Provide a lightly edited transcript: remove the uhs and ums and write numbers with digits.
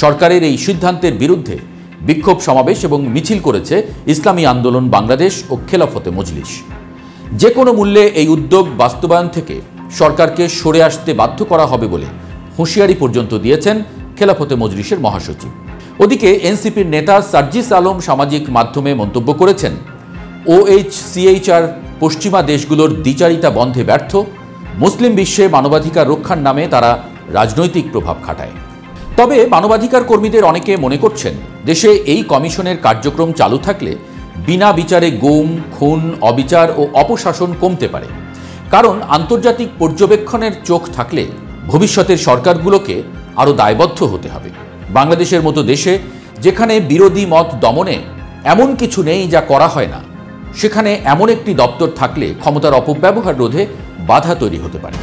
সরকারের এই সিদ্ধান্তের বিরুদ্ধে বিক্ষোভ সমাবেশ এবং মিছিল করেছে ইসলামী আন্দোলন বাংলাদেশ ও খেলাফতে মজলিস। যে কোনো মূল্যে এই উদ্যোগ বাস্তবায়ন থেকে সরকারকে সরে আসতে বাধ্য করা হবে বলে হুঁশিয়ারি পর্যন্ত দিয়েছেন খেলাফতে মজলিসের মহাসচিব। ওদিকে এনসিপির নেতা সার্জিস আলম সামাজিক মাধ্যমে মন্তব্য করেছেন, OHCHR পশ্চিমা দেশগুলোর দ্বিচারিতা বন্ধে ব্যর্থ, মুসলিম বিশ্বে মানবাধিকার রক্ষার নামে তারা রাজনৈতিক প্রভাব খাটায়। তবে মানবাধিকার কর্মীদের অনেকে মনে করছেন, দেশে এই কমিশনের কার্যক্রম চালু থাকলে বিনা বিচারে গুম, খুন, অবিচার ও অপশাসন কমতে পারে। কারণ আন্তর্জাতিক পর্যবেক্ষণের চোখ থাকলে ভবিষ্যতের সরকারগুলোকে আরও দায়বদ্ধ হতে হবে। বাংলাদেশের মতো দেশে, যেখানে বিরোধী মত দমনে এমন কিছু নেই যা করা হয় না, সেখানে এমন একটি দপ্তর থাকলে ক্ষমতার অপব্যবহার রোধে বাধা তৈরি হতে পারে।